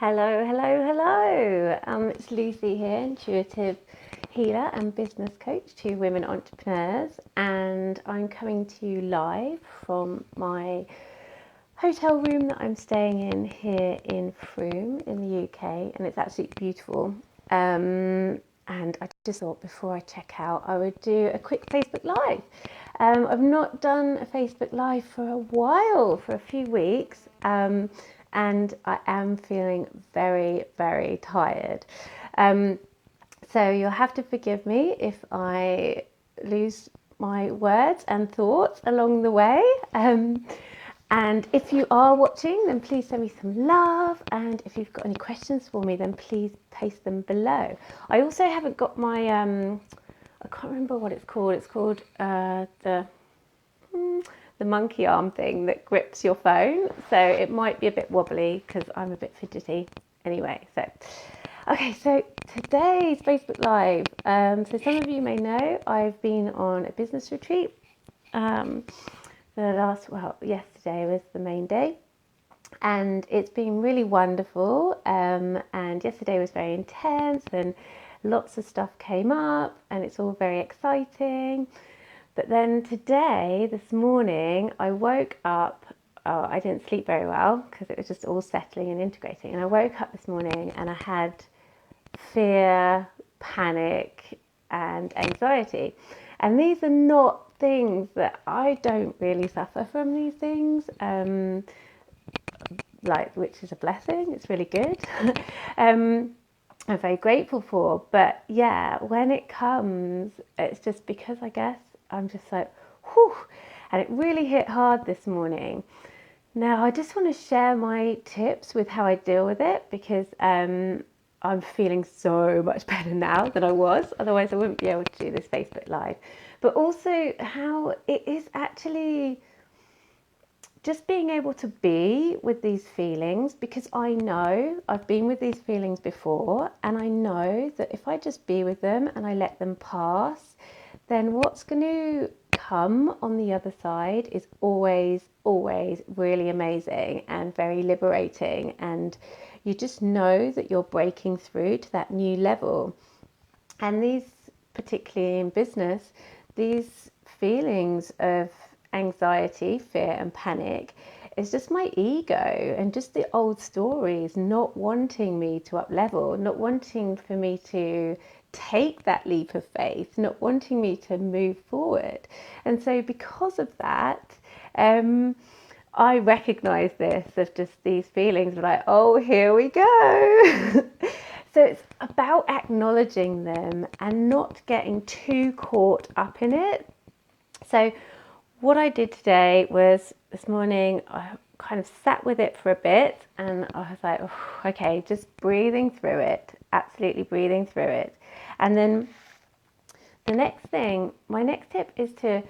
Hello, hello, hello. It's Lucy here, intuitive healer and business coach to women entrepreneurs, and I'm coming to you live from my hotel room that I'm staying in here in Frome in the UK, and it's absolutely beautiful. And I just thought before I check out, I would do a quick Facebook Live. I've not done a Facebook Live for a while, for a few weeks, and I am feeling very, very tired. So you'll have to forgive me if I lose my words and thoughts along the way. And if you are watching, then please send me some love. And if you've got any questions for me, then please paste them below. I also haven't got my, I can't remember what it's called. It's called the monkey arm thing that grips your phone. So it might be a bit wobbly because I'm a bit fidgety anyway. So, okay, so today's Facebook Live. So some of you may know I've been on a business retreat. Yesterday was the main day, and it's been really wonderful. And yesterday was very intense, and lots of stuff came up, and it's all very exciting. But then today, this morning, I woke up. I didn't sleep very well because it was just all settling and integrating. And I woke up this morning and I had fear, panic, and anxiety. And these are not things that I don't really suffer from these things, which is a blessing. It's really good. I'm very grateful for. But yeah, when it comes, it's just because I guess I'm just like, whew, and it really hit hard this morning. Now, I just want to share my tips with how I deal with it because I'm feeling so much better now than I was. Otherwise, I wouldn't be able to do this Facebook Live. But also how it is actually just being able to be with these feelings, because I know I've been with these feelings before, and I know that if I just be with them and I let them pass, then what's going to come on the other side is always really amazing and very liberating, and you just know that you're breaking through to that new level. And these, particularly in business, these feelings of anxiety, fear and panic is just my ego and just the old stories not wanting me to up level, not wanting for me to take that leap of faith, not wanting me to move forward. And so because of that, I recognize this as just these feelings like, oh, here we go. So it's about acknowledging them and not getting too caught up in it. So what I did today was this morning, I kind of sat with it for a bit and I was like, oh, okay, just breathing through it, absolutely breathing through it. And then the next thing, my next tip is to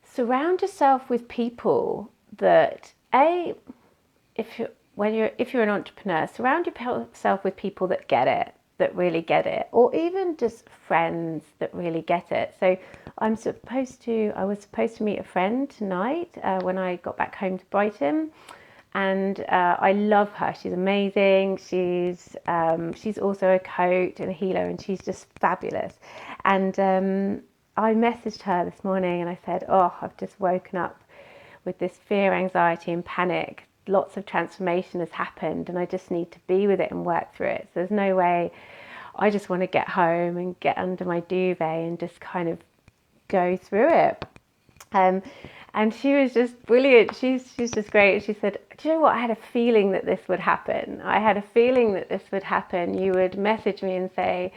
surround yourself with people that, if you're an entrepreneur, surround yourself with people that get it, that really get it, or even just friends that really get it. So I was supposed to meet a friend tonight when I got back home to Brighton, and I love her. She's amazing. She's also a coach and a healer, and she's just fabulous. And I messaged her this morning and I said, oh, I've just woken up with this fear, anxiety and panic. Lots of transformation has happened and I just need to be with it and work through it. So there's no way. I just want to get home and get under my duvet and just kind of go through it. And she was just brilliant. She's just great. She said, do you know what? I had a feeling that this would happen. I had a feeling that this would happen. You would message me and say,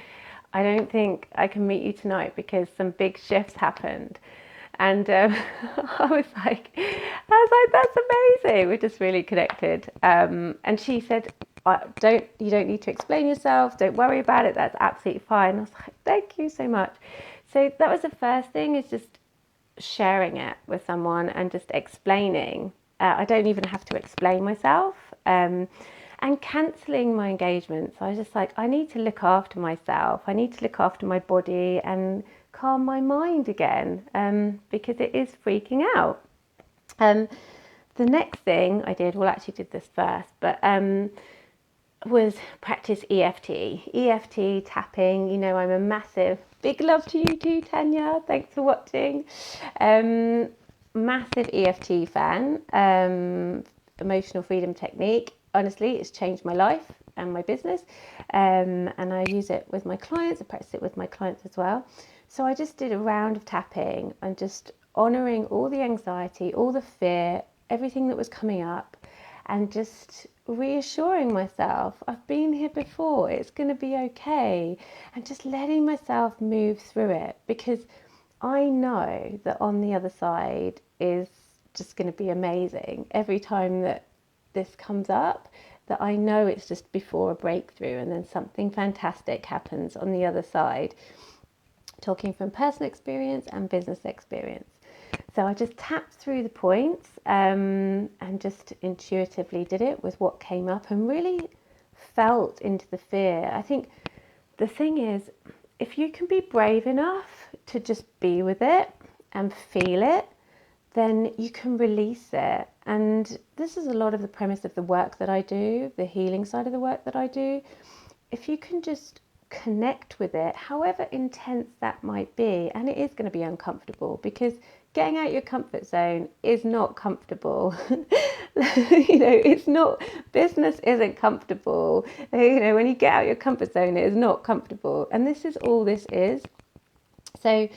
I don't think I can meet you tonight because some big shifts happened. And I was like, that's amazing. We're just really connected. And she said, you don't need to explain yourself. Don't worry about it. That's absolutely fine. I was like, thank you so much. So that was the first thing, is just sharing it with someone and just explaining. I don't even have to explain myself. And cancelling my engagements. I was just like, I need to look after myself. I need to look after my body and calm my mind again, because it is freaking out. The next thing I did, well, I actually did this first, but was practice EFT. EFT tapping, you know, I'm a massive, big love to you too, Tanya. Thanks for watching. Massive EFT fan. Emotional freedom technique. Honestly, it's changed my life and my business. And I use it with my clients. I practice it with my clients as well. So I just did a round of tapping and just honouring all the anxiety, all the fear, everything that was coming up, and just reassuring myself, I've been here before, it's going to be okay, and just letting myself move through it, because I know that on the other side is just going to be amazing. Every time that this comes up, that I know it's just before a breakthrough, and then something fantastic happens on the other side. Talking from personal experience and business experience. So I just tapped through the points and just intuitively did it with what came up, and really felt into the fear. I think the thing is, if you can be brave enough to just be with it and feel it, then you can release it. And this is a lot of the premise of the work that I do, the healing side of the work that I do. If you can just connect with it, however intense that might be, and it is going to be uncomfortable, because getting out your comfort zone is not comfortable. You know, it's not, business isn't comfortable. You know, when you get out your comfort zone, it is not comfortable. And this is all this is. So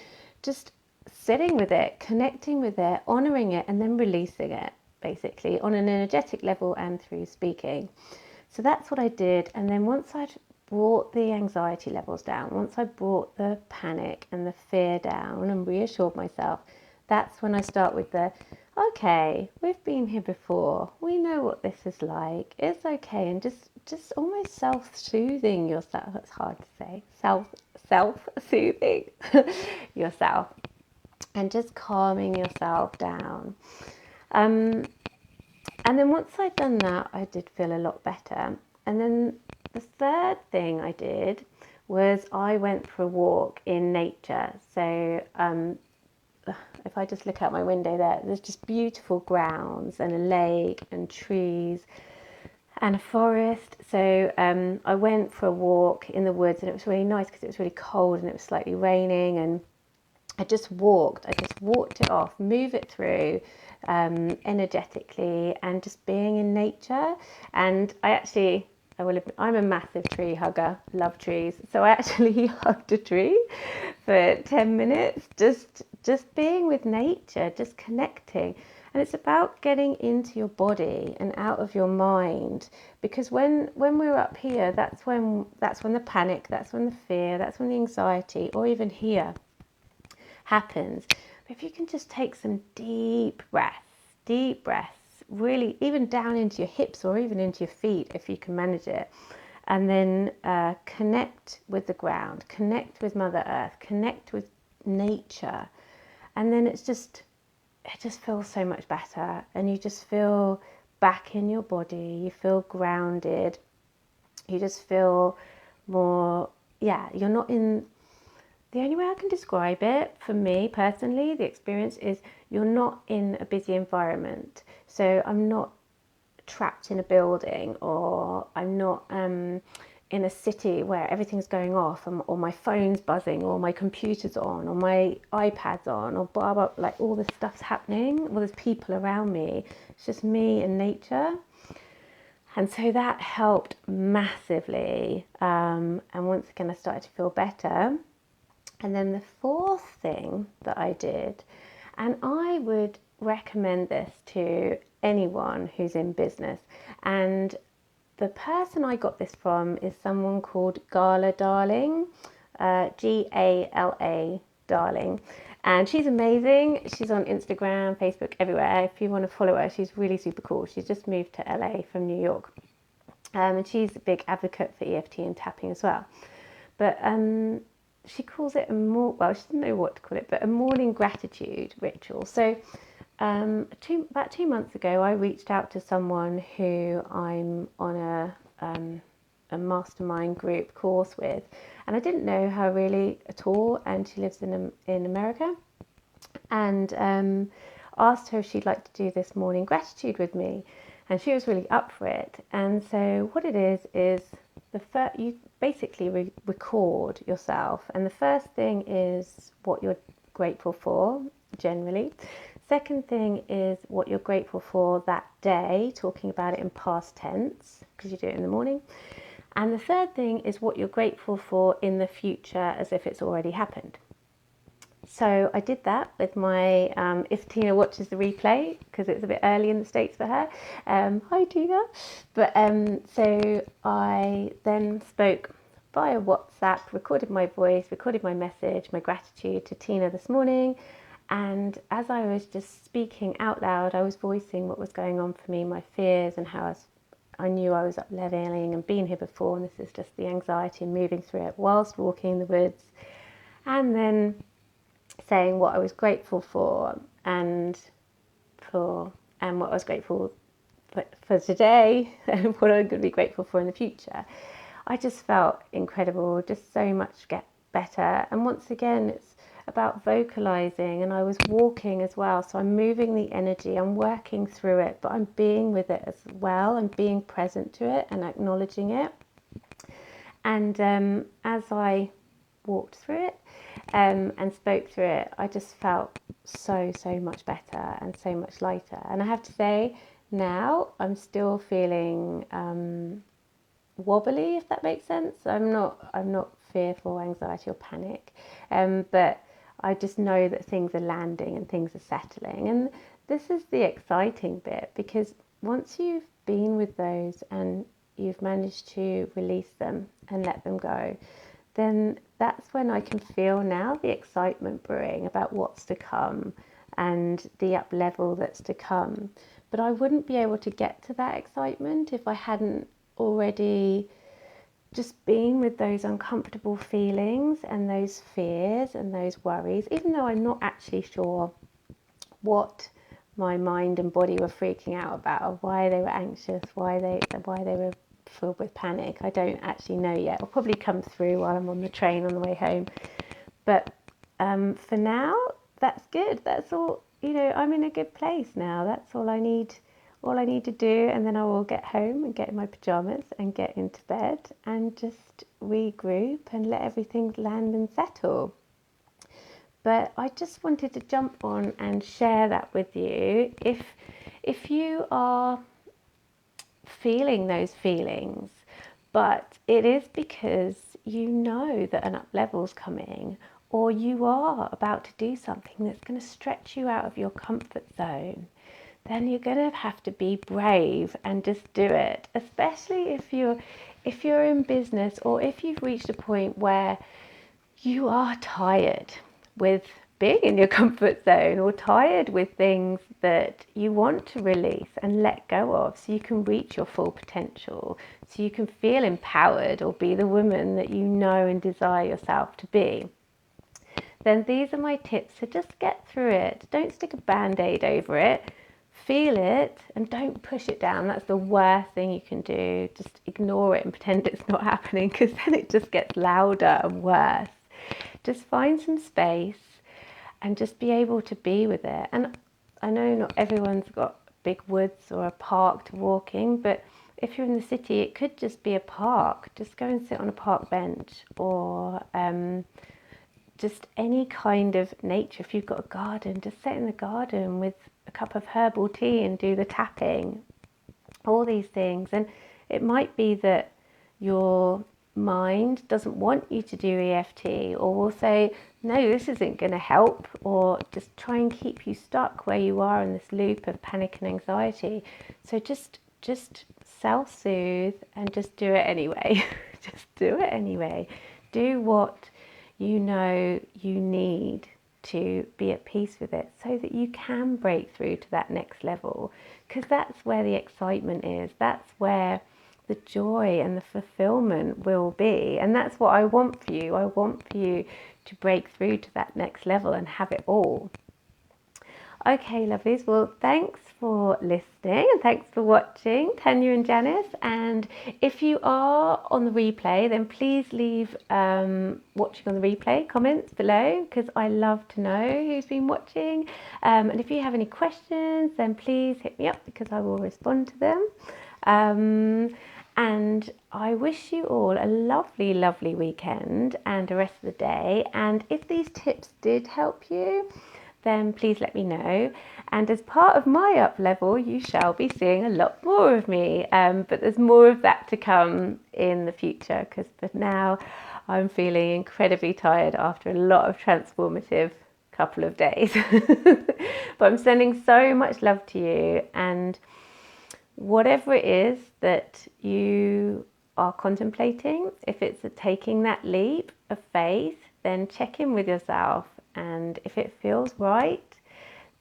just sitting with it, connecting with it, honouring it, and then releasing it, basically, on an energetic level and through speaking. So that's what I did. And then once I'd brought the anxiety levels down, once I brought the panic and the fear down and reassured myself, that's when I start with the, okay, we've been here before, we know what this is like, it's okay, and just almost self-soothing yourself. That's hard to say. Self-soothing yourself, and just calming yourself down. And then once I'd done that, I did feel a lot better. And then the third thing I did was I went for a walk in nature. So if I just look out my window there's just beautiful grounds and a lake and trees and a forest. So I went for a walk in the woods, and it was really nice because it was really cold and it was slightly raining, and I just walked it off, move it through energetically, and just being in nature. And I'm a massive tree hugger, love trees. So I actually hugged a tree for 10 minutes, just being with nature, just connecting. And it's about getting into your body and out of your mind, because when we're up here, that's when the panic, that's when the fear, that's when the anxiety, or even here, happens. But if you can just take some deep breaths, really even down into your hips or even into your feet if you can manage it, and then connect with the ground, connect with Mother Earth, connect with nature, and then it just feels so much better, and you just feel back in your body, you feel grounded, you just feel more, you're not in. The only way I can describe it, for me personally, the experience is you're not in a busy environment. So I'm not trapped in a building, or I'm not in a city where everything's going off, or my phone's buzzing, or my computer's on, or my iPad's on, or blah, blah, like all this stuff's happening. Well, there's people around me. It's just me and nature. And so that helped massively. And once again, I started to feel better. And then the fourth thing that I did, and I would recommend this to anyone who's in business, and the person I got this from is someone called Gala Darling, Gala Darling, and she's amazing. She's on Instagram, Facebook, everywhere. If you want to follow her, she's really super cool. She's just moved to LA from New York, and she's a big advocate for EFT and tapping as well. But she calls it she doesn't know what to call it, but a morning gratitude ritual. So about 2 months ago, I reached out to someone who I'm on a mastermind group course with, and I didn't know her really at all, and she lives in America, and asked her if she'd like to do this morning gratitude with me. and she was really up for it. And so what it is you basically record yourself, and the first thing is what you're grateful for generally. Second thing is what you're grateful for that day, talking about it in past tense because you do it in the morning. And the third thing is what you're grateful for in the future, as if it's already happened. So I did that with my, if Tina watches the replay, because it's a bit early in the States for her, hi Tina. But so I then spoke via WhatsApp, recorded my voice, recorded my message, my gratitude to Tina this morning. And as I was just speaking out loud, I was voicing what was going on for me, my fears, and how I knew I was up-leveling and been here before, and this is just the anxiety and moving through it whilst walking in the woods. And then saying what I was grateful for and what I was grateful for today and what I'm going to be grateful for in the future. I just felt incredible, just so much get better. And once again, it's about vocalizing, and I was walking as well, so I'm moving the energy, I'm working through it, but I'm being with it as well and being present to it and acknowledging it. And as I walked through it and spoke through it, I just felt so much better and so much lighter. And I have to say, now I'm still feeling wobbly, if that makes sense. I'm not fearful, anxiety or panic, but I just know that things are landing and things are settling. And this is the exciting bit, because once you've been with those and you've managed to release them and let them go, then that's when I can feel now the excitement brewing about what's to come and the up level that's to come. But I wouldn't be able to get to that excitement if I hadn't already just been with those uncomfortable feelings and those fears and those worries, even though I'm not actually sure what my mind and body were freaking out about, or why they were anxious, why they were filled with panic. I don't actually know yet. It'll probably come through while I'm on the train on the way home. But for now, that's good. That's all, I'm in a good place now. That's all I need. All I need to do, and then I will get home and get in my pajamas and get into bed and just regroup and let everything land and settle. But I just wanted to jump on and share that with you. If you are feeling those feelings, but it is because you know that an up level's coming, or you are about to do something that's going to stretch you out of your comfort zone, then you're going to have to be brave and just do it. Especially if you're in business, or if you've reached a point where you are tired with being in your comfort zone, or tired with things that you want to release and let go of, so you can reach your full potential, so you can feel empowered or be the woman that you know and desire yourself to be. Then these are my tips. So just get through it. Don't stick a band-aid over it. Feel it and don't push it down. That's the worst thing you can do. Just ignore it and pretend it's not happening, because then it just gets louder and worse. Just find some space and just be able to be with it. And I know not everyone's got big woods or a park to walk in, but if you're in the city, it could just be a park. Just go and sit on a park bench, or just any kind of nature. If you've got a garden, just sit in the garden with a cup of herbal tea and do the tapping, all these things. And it might be that your mind doesn't want you to do EFT, or will say, no, this isn't going to help, or just try and keep you stuck where you are in this loop of panic and anxiety. So just self-soothe and just do it anyway. Just do it anyway. Do what you know you need to be at peace with it, so that you can break through to that next level, because that's where the excitement is. That's where the joy and the fulfillment will be. And that's what I want for you. I want for you to break through to that next level and have it all. Okay, lovelies. Well, thanks for listening and thanks for watching, Tanya and Janice. And if you are on the replay, then please leave watching on the replay comments below, because I love to know who's been watching. And if you have any questions, then please hit me up, because I will respond to them. And I wish you all a lovely, lovely weekend and the rest of the day. And if these tips did help you, then please let me know. And as part of my up level, you shall be seeing a lot more of me. But there's more of that to come in the future, because for now I'm feeling incredibly tired after a lot of transformative couple of days. But I'm sending so much love to you, and whatever it is that you are contemplating, if it's taking that leap of faith, then check in with yourself. And if it feels right,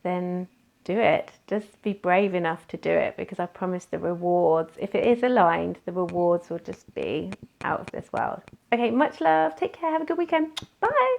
then do it. Just be brave enough to do it, because I promise the rewards, if it is aligned, the rewards will just be out of this world. Okay, much love. Take care. Have a good weekend. Bye.